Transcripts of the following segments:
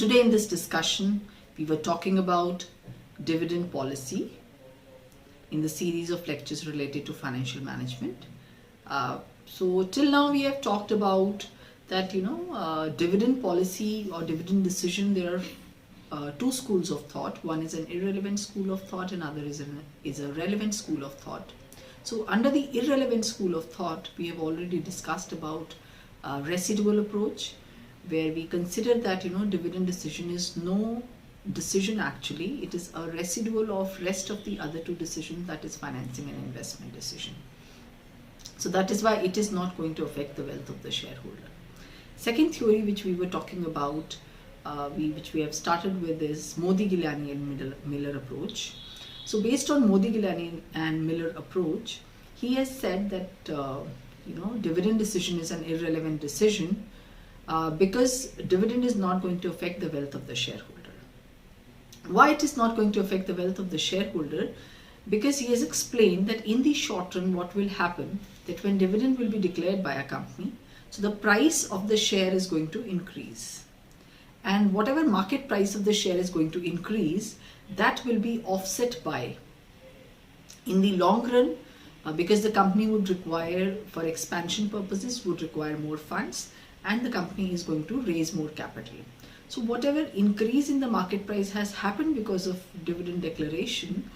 Today in this discussion, we were talking about dividend policy in the series of lectures related to financial management. So till now we have talked about that dividend policy or dividend decision. There are two schools of thought. One is an irrelevant school of thought, and other is a relevant school of thought. So under the irrelevant school of thought, we have already discussed about residual approach, where we consider that dividend decision is no decision actually. It is a residual of rest of the other two decisions, that is financing and investment decision. So that is why it is not going to affect the wealth of the shareholder. Second theory which we were talking about, which we have started with, is Modigliani and Miller approach. So based on Modigliani and Miller approach, he has said that dividend decision is an irrelevant decision because dividend is not going to affect the wealth of the shareholder. Why it is not going to affect the wealth of the shareholder? Because he has explained that in the short run what will happen, that when dividend will be declared by a company, so the price of the share is going to increase, and whatever market price of the share is going to increase, that will be offset by, in the long run, because the company would require, for expansion purposes, would require more funds, and the company is going to raise more capital. So whatever increase in the market price has happened because of dividend declaration,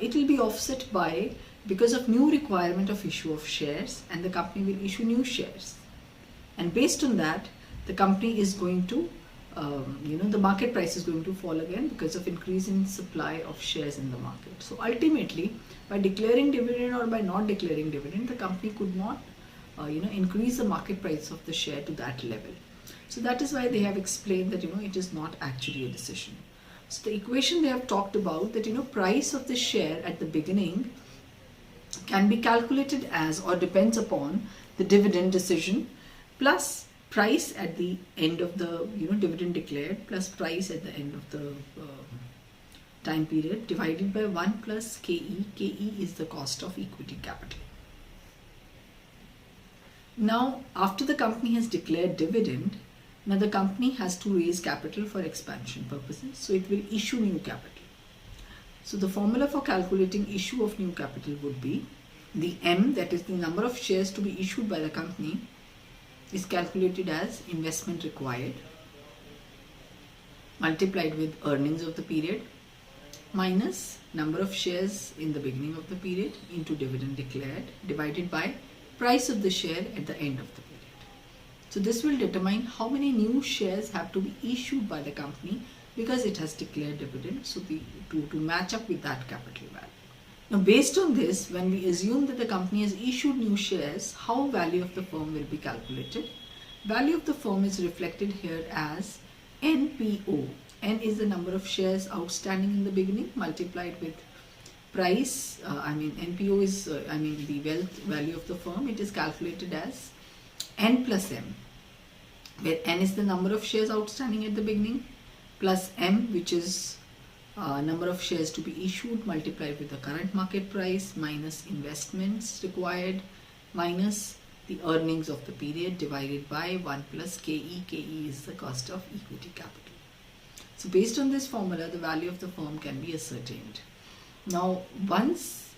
it will be offset by, because of new requirement of issue of shares, and the company will issue new shares. And based on that, the company is going to, the market price is going to fall again because of increase in supply of shares in the market. So ultimately, by declaring dividend or by not declaring dividend, the company could not increase the market price of the share to that level. So that is why they have explained that it is not actually a decision. So the equation they have talked about, that price of the share at the beginning can be calculated as, or depends upon, the dividend decision plus price at the end of the dividend declared plus price at the end of the time period, divided by 1 plus KE. KE is the cost of equity capital. Now after the company has declared dividend, now the company has to raise capital for expansion purposes, so it will issue new capital. So the formula for calculating issue of new capital would be the M, that is the number of shares to be issued by the company, is calculated as investment required multiplied with earnings of the period minus number of shares in the beginning of the period into dividend declared divided by price of the share at the end of the period. So this will determine how many new shares have to be issued by the company because it has declared dividend, so to match up with that capital value. Now based on this, when we assume that the company has issued new shares, how value of the firm will be calculated? Value of the firm is reflected here as NPO. N is the number of shares outstanding in the beginning multiplied with price. NPO is the wealth value of the firm. It is calculated as N plus M, where N is the number of shares outstanding at the beginning plus M, which is number of shares to be issued multiplied with the current market price minus investments required minus the earnings of the period divided by 1 plus KE. KE is the cost of equity capital. So based on this formula, the value of the firm can be ascertained. Now once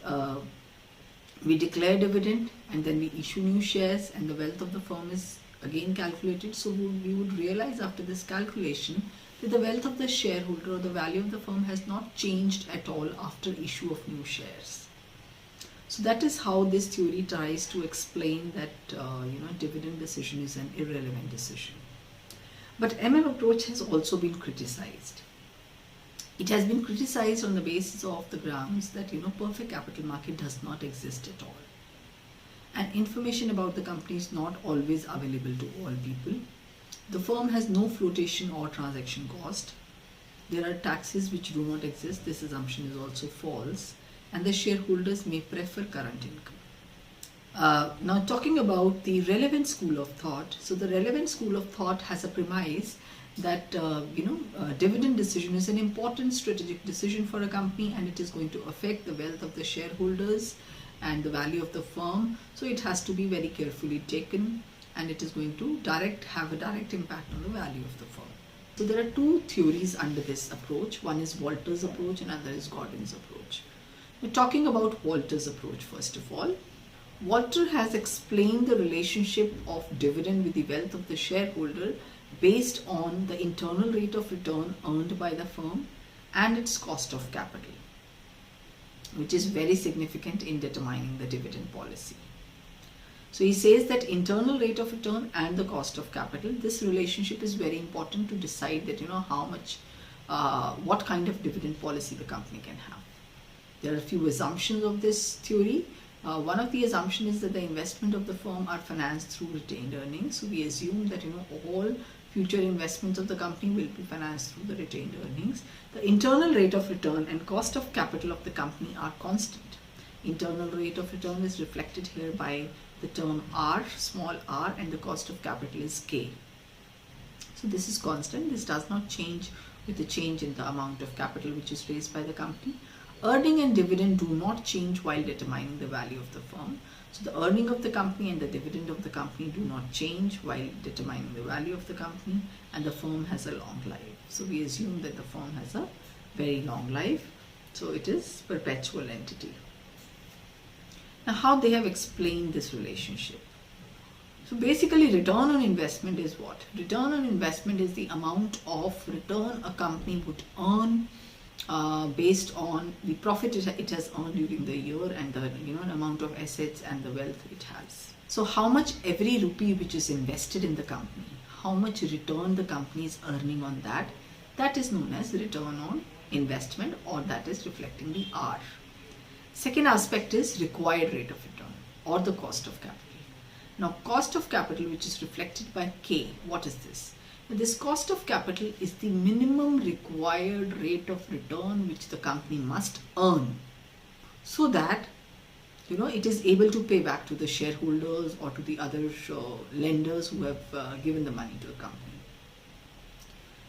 we declare dividend and then we issue new shares and the wealth of the firm is again calculated, so we would realize after this calculation that the wealth of the shareholder or the value of the firm has not changed at all after issue of new shares. So that is how this theory tries to explain that dividend decision is an irrelevant decision. But MM approach has also been criticized. It has been criticized on the basis of the grounds that perfect capital market does not exist at all, and information about the company is not always available to all people. The firm has no flotation or transaction cost. There are taxes which do not exist. This assumption is also false, and the shareholders may prefer current income. Now talking about the relevant school of thought. So the relevant school of thought has a premise that dividend decision is an important strategic decision for a company, and it is going to affect the wealth of the shareholders and the value of the firm. So it has to be very carefully taken, and it is going to have a direct impact on the value of the firm. So there are two theories under this approach. One is Walter's approach and another is Gordon's approach. We're talking about Walter's approach first of all. Walter has explained the relationship of dividend with the wealth of the shareholder based on the internal rate of return earned by the firm and its cost of capital, which is very significant in determining the dividend policy. So he says that internal rate of return and the cost of capital, this relationship is very important to decide that how much, what kind of dividend policy the company can have. There are a few assumptions of this theory. One of the assumptions is that the investment of the firm are financed through retained earnings. So we assume that all future investments of the company will be financed through the retained earnings. The internal rate of return and cost of capital of the company are constant. Internal rate of return is reflected here by the term R, small r, and the cost of capital is K. So this is constant. This does not change with the change in the amount of capital which is raised by the company. Earning and dividend do not change while determining the value of the firm. So the earning of the company and the dividend of the company do not change while determining the value of the company, and the firm has a long life. So we assume that the firm has a very long life. So it is perpetual entity. Now how they have explained this relationship. So basically return on investment is what? Return on investment is the amount of return a company would earn based on the profit it has earned during the year and the an amount of assets and the wealth it has. So how much every rupee which is invested in the company, how much return the company is earning on that, that is known as return on investment, or that is reflecting the R. Second aspect is required rate of return or the cost of capital. Now cost of capital, which is reflected by K, what is this? Now, this cost of capital is the minimum required rate of return which the company must earn so that it is able to pay back to the shareholders or to the other lenders who have given the money to the company.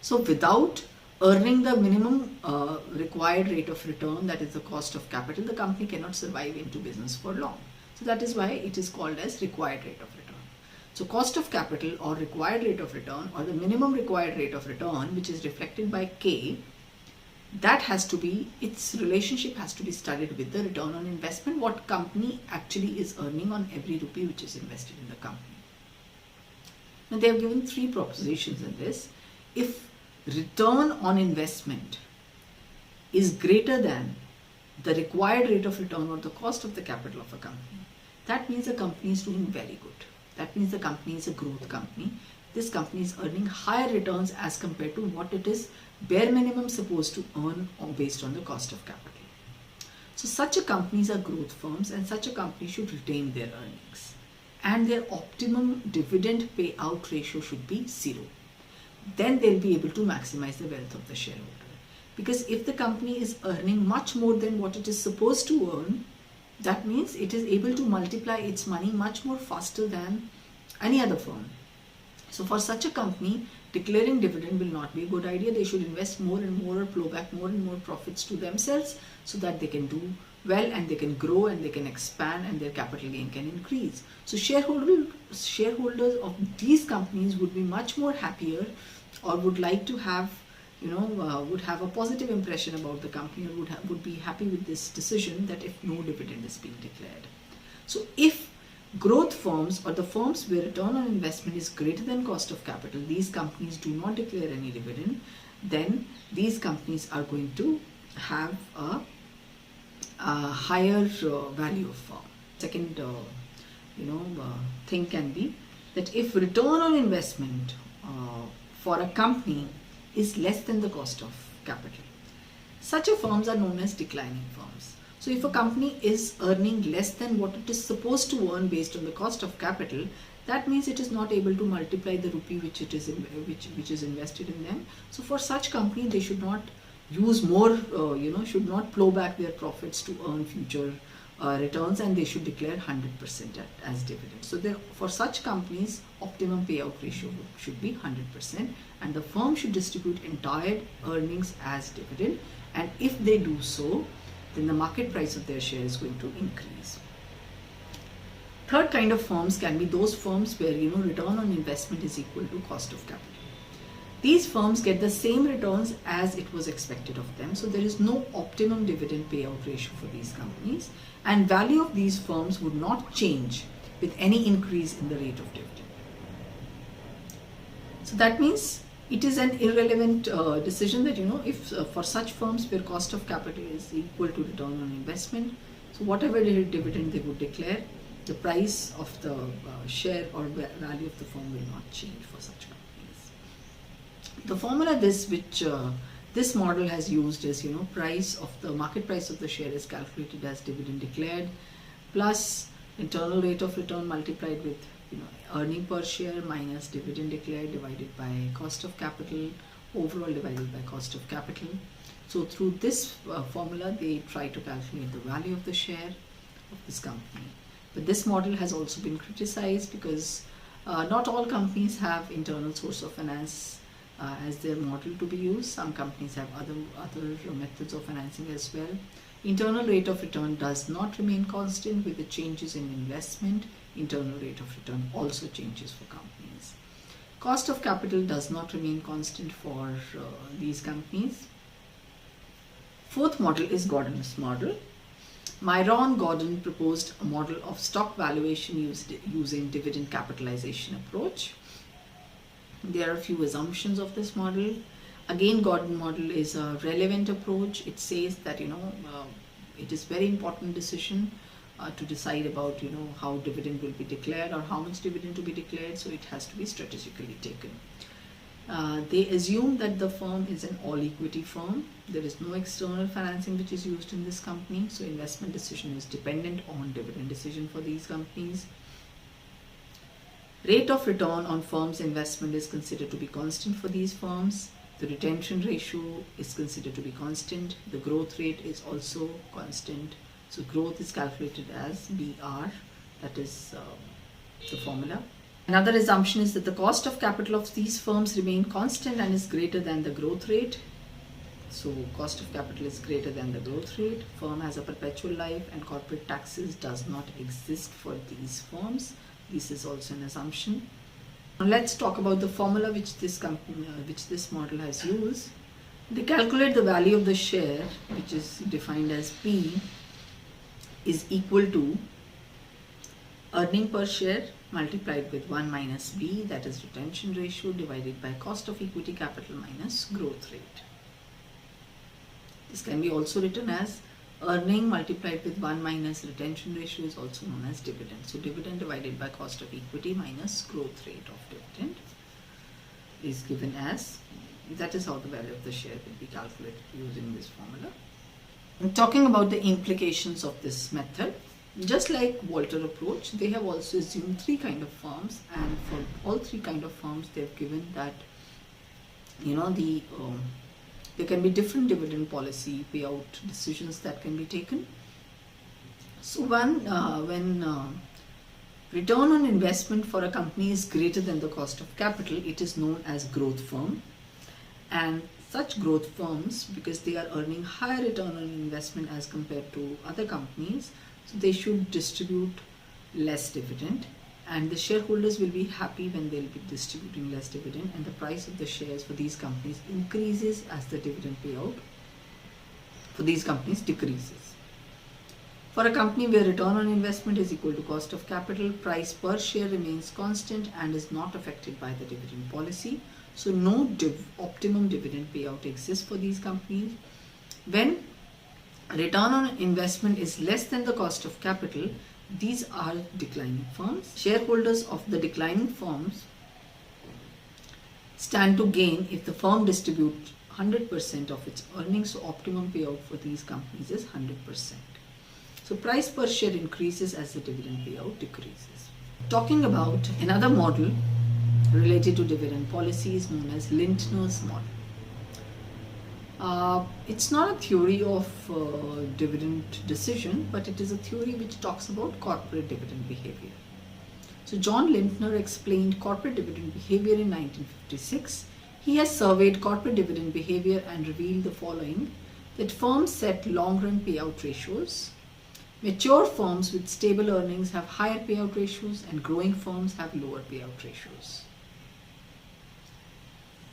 So without earning the minimum required rate of return, that is the cost of capital, the company cannot survive into business for long. So that is why it is called as required rate of return. So cost of capital or required rate of return or the minimum required rate of return, which is reflected by K, that has to be, its relationship has to be studied with the return on investment, what company actually is earning on every rupee which is invested in the company. Now they have given three propositions in this. If return on investment is greater than the required rate of return or the cost of the capital of a company, that means the company is doing very good. That means the company is a growth company. This company is earning higher returns as compared to what it is bare minimum supposed to earn based on the cost of capital. So such a companies are growth firms, and such a company should retain their earnings, and their optimum dividend payout ratio should be 0. Then they'll be able to maximize the wealth of the shareholder. Because if the company is earning much more than what it is supposed to earn, that means it is able to multiply its money much more faster than any other firm. So for such a company, declaring dividend will not be a good idea. They should invest more and more or plow back more and more profits to themselves so that they can do well and they can grow and they can expand and their capital gain can increase. So shareholders of these companies would be much more happier or would like to have would have a positive impression about the company, or would be happy with this decision that if no dividend is being declared. So if growth firms or the firms where return on investment is greater than cost of capital, these companies do not declare any dividend, then these companies are going to have a higher value of firm. Second thing can be that if return on investment for a company is less than the cost of capital, such a firms are known as declining firms. So if a company is earning less than what it is supposed to earn based on the cost of capital, that means it is not able to multiply the rupee which is invested in them. So for such company, they should not use more, should not plow back their profits to earn future returns, and they should declare 100% as dividend. So for such companies, optimum payout ratio should be 100%, and the firm should distribute entire earnings as dividend. And if they do so, then the market price of their share is going to increase. Third kind of firms can be those firms where return on investment is equal to cost of capital. these firms get the same returns as it was expected of them. So there is no optimum dividend payout ratio for these companies, and value of these firms would not change with any increase in the rate of dividend. So that means it is an irrelevant decision that, if for such firms where cost of capital is equal to return on investment, so whatever dividend they would declare, the price of the share or value of the firm will not change for such companies. The formula which this model has used is, market price of the share is calculated as dividend declared plus internal rate of return multiplied with earning per share minus dividend declared divided by cost of capital overall divided by cost of capital. So through this formula they try to calculate the value of the share of this company. But this model has also been criticized because not all companies have internal source of finance as their model to be used. Some companies have other methods of financing as well. Internal rate of return does not remain constant with the changes in investment. Internal rate of return also changes for companies. Cost of capital does not remain constant for these companies. Fourth model is Gordon's model. Myron Gordon proposed a model of stock valuation using dividend capitalization approach. There are a few assumptions of this model. Again, Gordon model is a relevant approach. It says that it is very important decision to decide about how dividend will be declared or how much dividend to be declared, so it has to be strategically taken. They assume that the firm is an all equity firm. There is no external financing which is used in this company, so investment decision is dependent on dividend decision for these companies. Rate of return on firm's investment is considered to be constant for these firms. The retention ratio is considered to be constant. The growth rate is also constant. So growth is calculated as BR, that is the formula. Another assumption is that the cost of capital of these firms remain constant and is greater than the growth rate. So cost of capital is greater than the growth rate. Firm has a perpetual life and corporate taxes does not exist for these firms. This is also an assumption. Now let's talk about the formula which this model has used. They calculate the value of the share, which is defined as P is equal to earning per share multiplied with 1 minus B, that is retention ratio, divided by cost of equity capital minus growth rate. This can be also written as earning multiplied with 1 minus retention ratio is also known as dividend. So dividend divided by cost of equity minus growth rate of dividend is given as, that is how the value of the share will be calculated using this formula. And talking about the implications of this method, just like Walter approach, they have also assumed three kind of firms, and for all three kind of firms they have given that there can be different dividend policy payout decisions that can be taken. So when return on investment for a company is greater than the cost of capital, it is known as growth firm. And such growth firms, because they are earning higher return on investment as compared to other companies, so they should distribute less dividend, and the shareholders will be happy when they will be distributing less dividend, and the price of the shares for these companies increases as the dividend payout for these companies decreases. For a company where return on investment is equal to cost of capital, price per share remains constant and is not affected by the dividend policy. So no optimum dividend payout exists for these companies. When return on investment is less than the cost of capital, these are declining firms. Shareholders of the declining firms stand to gain if the firm distributes 100% of its earnings. So optimum payout for these companies is 100%. So price per share increases as the dividend payout decreases. Talking about another model related to dividend policy is known as Lintner's model. It's not a theory of dividend decision, but it is a theory which talks about corporate dividend behavior. So John Lintner explained corporate dividend behavior in 1956. He has surveyed corporate dividend behavior and revealed the following: that firms set long-run payout ratios. Mature firms with stable earnings have higher payout ratios, and growing firms have lower payout ratios.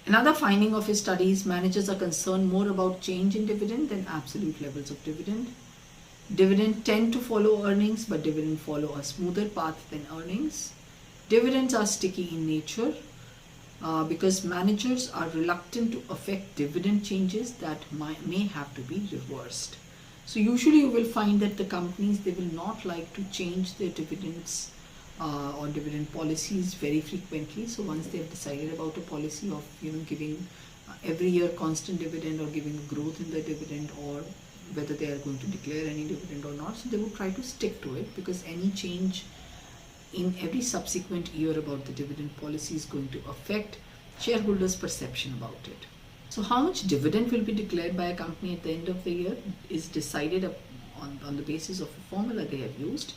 Another finding of his study is managers are concerned more about change in dividend than absolute levels of dividend. Dividend tend to follow earnings, but dividend follow a smoother path than earnings. Dividends are sticky in nature because managers are reluctant to affect dividend changes that may have to be reversed. So usually you will find that the companies, they will not like to change their dividends or dividend policies very frequently. So once they have decided about a policy of giving every year constant dividend or giving growth in the dividend, or whether they are going to declare any dividend or not, so they would try to stick to it, because any change in every subsequent year about the dividend policy is going to affect shareholders' perception about it. So how much dividend will be declared by a company at the end of the year is decided on the basis of a formula they have used.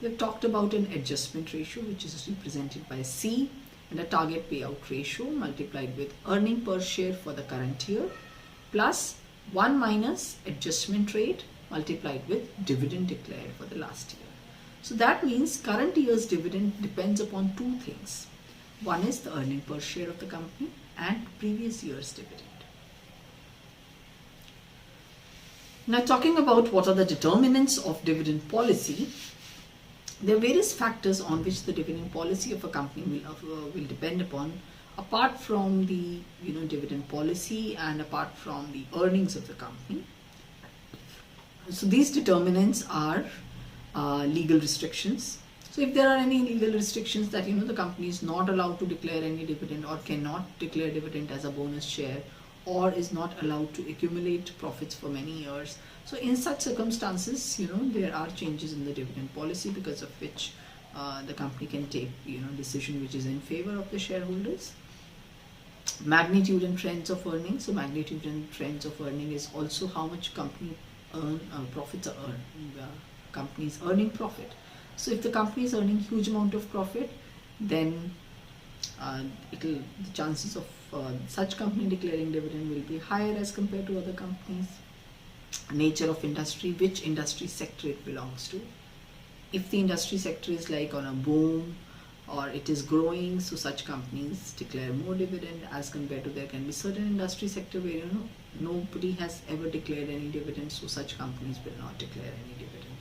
We have talked about an adjustment ratio, which is represented by C, and a target payout ratio multiplied with earning per share for the current year, plus 1 minus adjustment rate multiplied with dividend declared for the last year. So that means current year's dividend depends upon two things. One is the earning per share of the company and previous year's dividend. Now, talking about what are the determinants of dividend policy, there are various factors on which the dividend policy of a company will depend upon, apart from the dividend policy and apart from the earnings of the company. So these determinants are legal restrictions. So if there are any legal restrictions that the company is not allowed to declare any dividend, or cannot declare dividend as a bonus share, or is not allowed to accumulate profits for many years, so in such circumstances there are changes in the dividend policy, because of which the company can take decision which is in favor of the shareholders. Magnitude and trends of earnings. So magnitude and trends of earning is also how much company profits are earned. Company is earning profit. So if the company is earning huge amount of profit, then the chances of such company declaring dividend will be higher as compared to other companies. Nature of industry, which industry sector it belongs to. If the industry sector is like on a boom or it is growing, so such companies declare more dividend as compared to, there can be certain industry sector where nobody has ever declared any dividend, so such companies will not declare any dividend.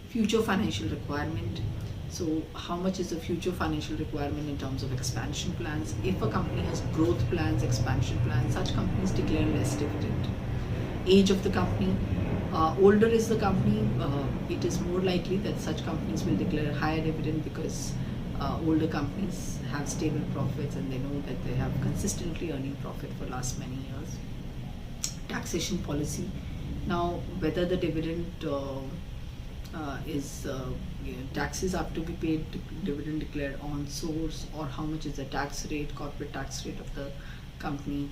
Future financial requirement. So how much is the future financial requirement in terms of expansion plans? If a company has growth plans, expansion plans, such companies declare less dividend. Age of the company. Older is the company, it is more likely that such companies will declare higher dividend, because older companies have stable profits and they know that they have consistently earning profit for last many years. Taxation policy. Now, whether the dividend taxes have to be paid, dividend declared on source, or how much is the tax rate, corporate tax rate of the company,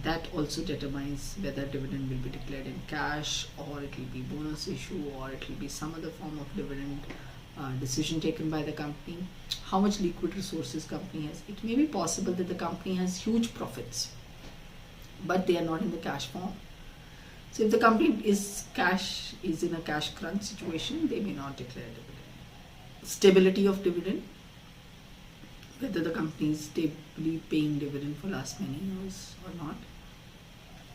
that also determines whether dividend will be declared in cash, or it will be bonus issue, or it will be some other form of dividend decision taken by the company. How much liquid resources company has. It may be possible that the company has huge profits, but they are not in the cash form. So if the company is in a cash crunch situation, they may not declare dividend. Stability of dividend, whether the company is stably paying dividend for last many years or not.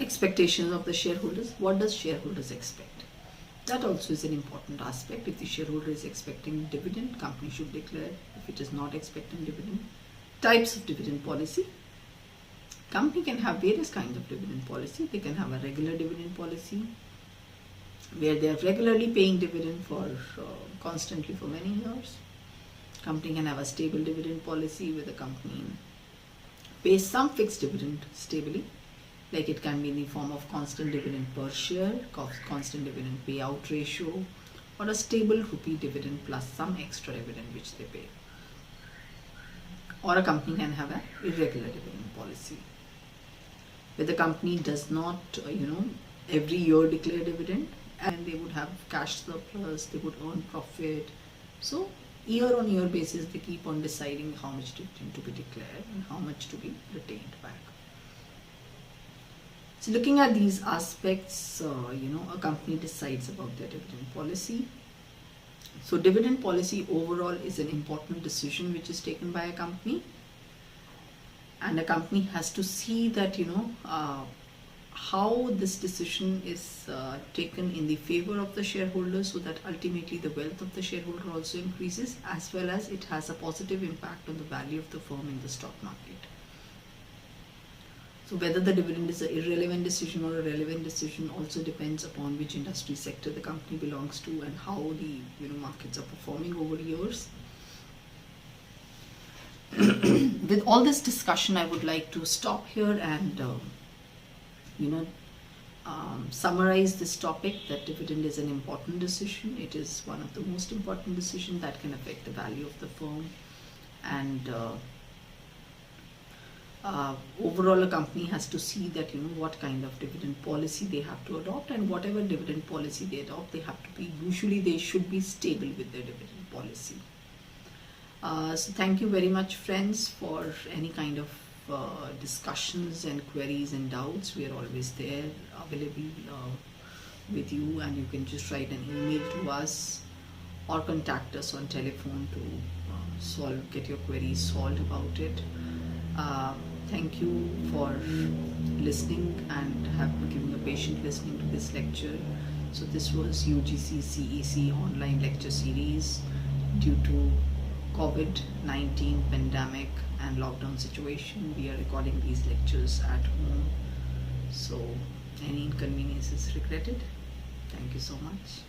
Expectations of the shareholders. What does shareholders expect? That also is an important aspect. If the shareholder is expecting dividend, company should declare. If it is not expecting dividend. Types of dividend policy. Company can have various kinds of dividend policy. They can have a regular dividend policy, where they are regularly paying dividend for constantly for many years. Company can have a stable dividend policy, where the company pays some fixed dividend stably, like it can be in the form of constant dividend per share, constant dividend payout ratio, or a stable rupee dividend plus some extra dividend which they pay. Or a company can have an irregular dividend policy, where the company does not every year declare dividend, and they would have cash surplus, they would earn profit. So year on year basis, they keep on deciding how much dividend to be declared and how much to be retained back. So looking at these aspects, a company decides about their dividend policy. So dividend policy overall is an important decision which is taken by a company. and a company has to see that how this decision is taken in the favor of the shareholder, so that ultimately the wealth of the shareholder also increases, as well as it has a positive impact on the value of the firm in the stock market. So whether the dividend is an irrelevant decision or a relevant decision also depends upon which industry sector the company belongs to and how the markets are performing over years. With all this discussion, I would like to stop here and summarize this topic, that dividend is an important decision. It is one of the most important decisions that can affect the value of the firm, and overall a company has to see that what kind of dividend policy they have to adopt, and whatever dividend policy they adopt, they should be stable with their dividend policy. So thank you very much, friends, for any kind of discussions and queries and doubts. We are always there, available with you, and you can just write an email to us or contact us on telephone to get your queries solved about it. Thank you for listening and giving a patient listening to this lecture. So this was UGC CEC online lecture series. Due to COVID-19 pandemic and lockdown situation, we are recording these lectures at home, so any inconvenience is regretted. Thank you so much.